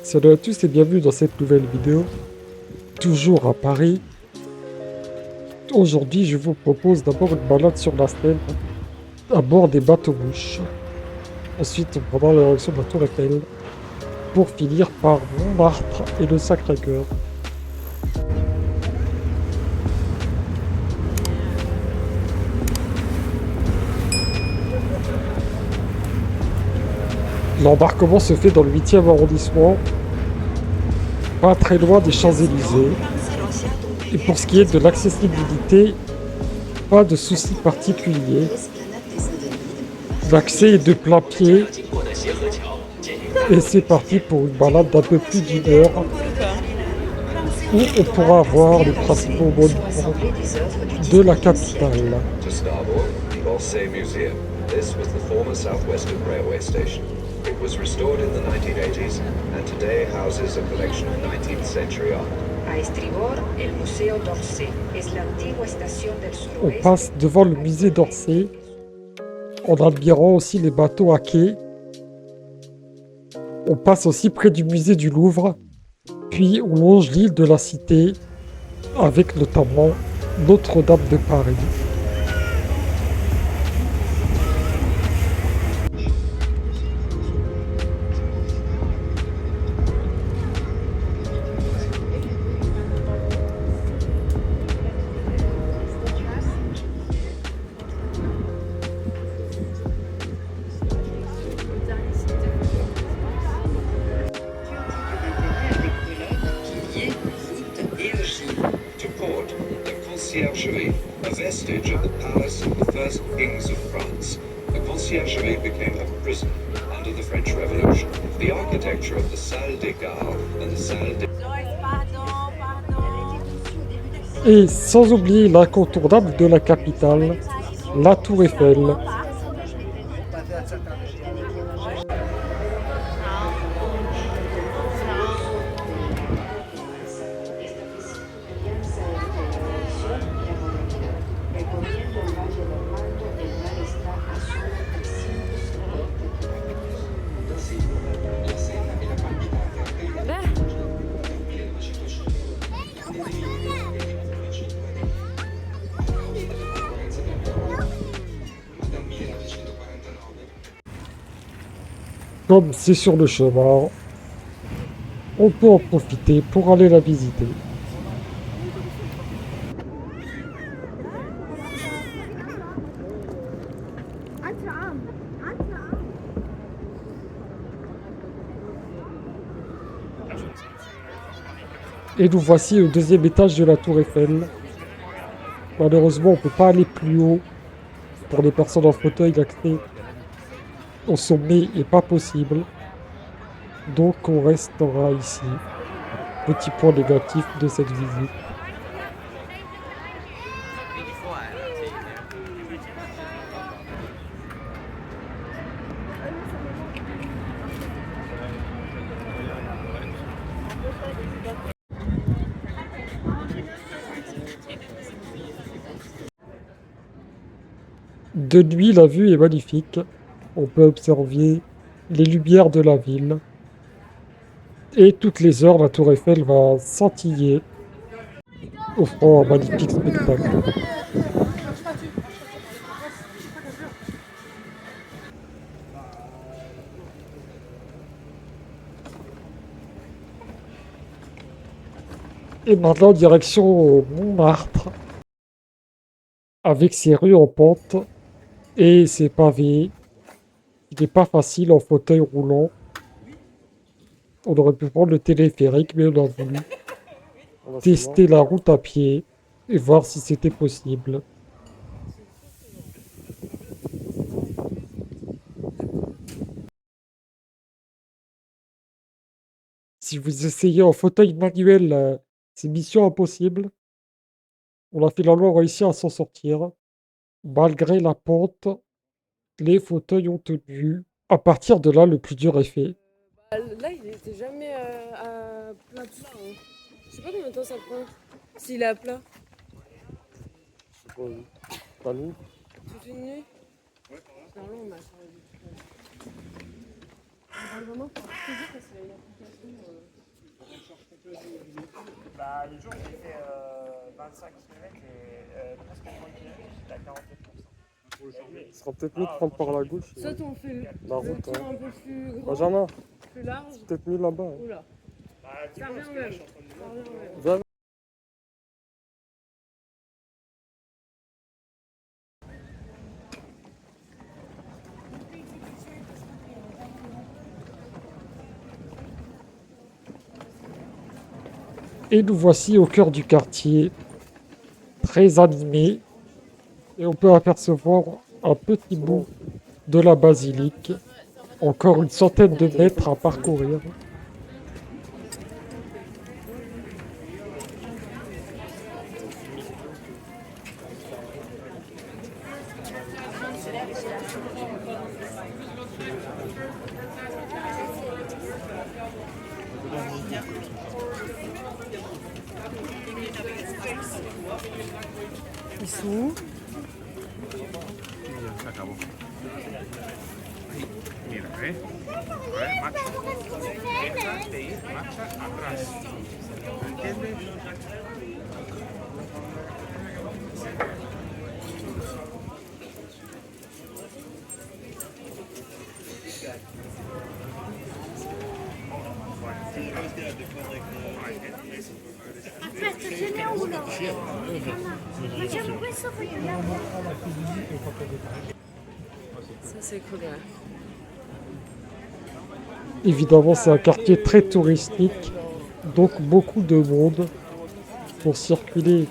Salut à tous et bienvenue dans cette nouvelle vidéo, toujours à Paris. Aujourd'hui, je vous propose d'abord une balade sur la Seine à bord des bateaux-mouches. Ensuite, on prendra la direction de la Tour Eiffel pour finir par Montmartre et le Sacré-Cœur. L'embarquement se fait dans le 8e arrondissement, pas très loin des Champs-Élysées. Et pour ce qui est de l'accessibilité, pas de soucis particuliers. L'accès est de plein pied. Et c'est parti pour une balade d'un peu plus d'une heure où on pourra voir les principaux monuments de la capitale. To starboard, l'Orsay Museum. This was the former South Western Railway station. It was restored in the 1980s and today houses a collection of 19th century art. A estribor, el Museo d'Orsay. Es la antigua estación del On suroeste. passe devant le musée d'Orsay, en admirant aussi les bateaux à quai. On passe aussi près du musée du Louvre, puis on longe l'île de la Cité, avec notamment Notre-Dame de Paris. To port, the conciergerie, a vestige of the palace of the first kings of France. The conciergerie became a prison under the French Revolution. The architecture of the Salle des Gares and the Salle des... Et sans oublier l'incontournable de la capitale, la Tour Eiffel. Comme c'est sur le chemin, on peut en profiter pour aller la visiter. Et nous voici au deuxième étage de la Tour Eiffel. Malheureusement, on ne peut pas aller plus haut. Pour les personnes en fauteuil, l'accès au sommet n'est pas possible. Donc on restera ici. Petit point négatif de cette visite. De nuit, la vue est magnifique. On peut observer les lumières de la ville. Et toutes les heures, la tour Eiffel va scintiller, offrant un magnifique spectacle. Et maintenant, direction Montmartre, avec ses rues en pente et ses pavés. Il n'est pas facile en fauteuil roulant. On aurait pu prendre le téléphérique, mais on a voulu tester la route à pied et voir si c'était possible. Si vous essayez en fauteuil manuel, c'est mission impossible. On a finalement réussi à s'en sortir. Malgré la pente, les fauteuils ont tenu. À partir de là, le plus dur est fait. Là, il était jamais à plat plat. Hein. Je sais pas combien de temps ça prend. S'il est à plat. Pas nous. Toute une nuit. Non, on a Vraiment, faut toujours parce qu'il y a une application. Bah, le jour où j'ai fait 25 km et presque 30 km, j'étais à 47%. Ce sera peut-être mieux de prendre par la gauche. Soit on fait le La route, tour hein. un peu plus grand, Benjamin, plus large. c'est peut-être mieux là-bas. Hein. Oula, Bah, ça dis-moi, revient parce au que là, même. je suis en train de Ça revient au même. Viens. Et nous voici au cœur du quartier, très animé. Et on peut apercevoir un petit bout de la basilique. Encore une centaine de mètres à parcourir. Ils sont où? Mira, ¿eh? Macho. Déjate ir, marcha atrás. ¿Entiendes? Aspetta, ce n'è uno. Facciamo questo poi andiamo. Ça, c'est cool, ouais. Évidemment, c'est un quartier très touristique, donc beaucoup de monde. Pour circuler,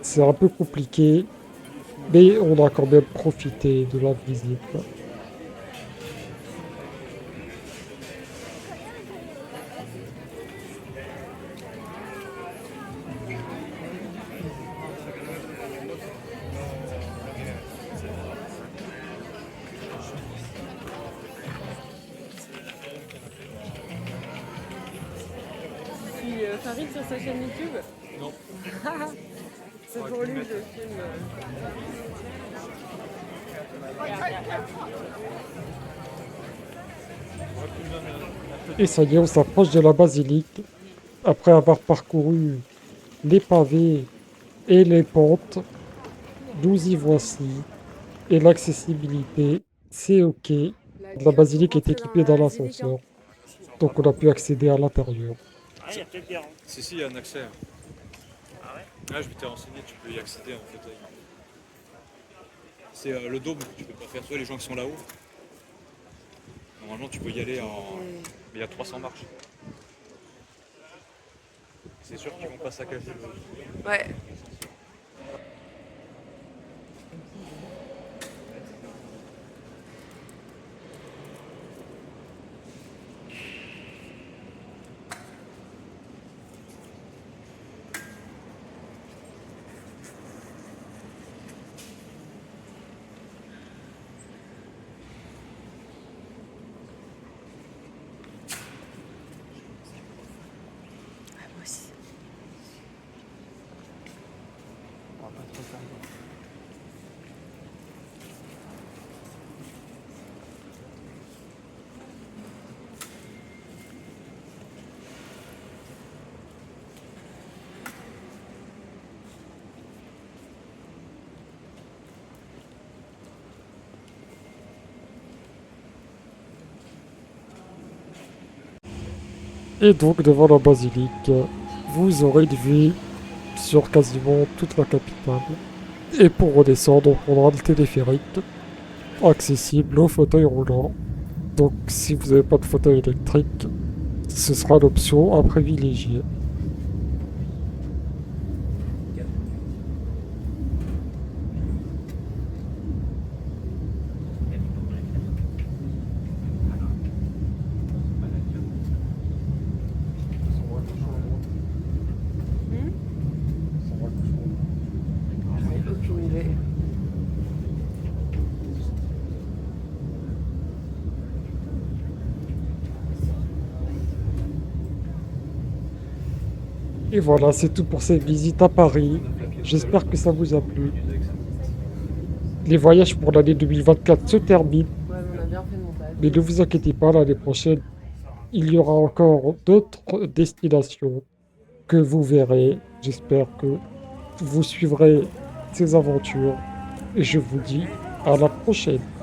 c'est un peu compliqué, mais on a quand même profité de la visite. Puis Farid sur sa chaîne YouTube? Non. C'est pour lui, je filme. Et ça y est, on s'approche de la basilique. Après avoir parcouru les pavés et les pentes, nous y voici. Et l'accessibilité, c'est ok. La basilique est équipée d'un ascenseur, donc on a pu accéder à l'intérieur. Ah, il y a peut-être des rangs. Si, il y a un accès. Ah ouais? Là, je m'étais renseigné, tu peux y accéder en fauteuil. C'est le dôme que tu peux pas faire. Tu vois, les gens qui sont là-haut, normalement, tu peux y aller en. Mais il y a 300 marches. C'est sûr qu'ils vont pas saccager le. Ouais. Moi aussi. Et donc, devant la basilique, vous aurez une vue sur quasiment toute la capitale. Et pour redescendre, on prendra le téléphérique, accessible au fauteuil roulant. Donc, si vous n'avez pas de fauteuil électrique, ce sera l'option à privilégier. Aucune idée. Et voilà, c'est tout pour cette visite à Paris. J'espère que ça vous a plu. Les voyages pour l'année 2024 se terminent, Ouais, mais on a bien fait le montage. mais ne vous inquiétez pas, l'année prochaine, il y aura encore d'autres destinations que vous verrez. J'espère que vous suivrez ces aventures et je vous dis à la prochaine.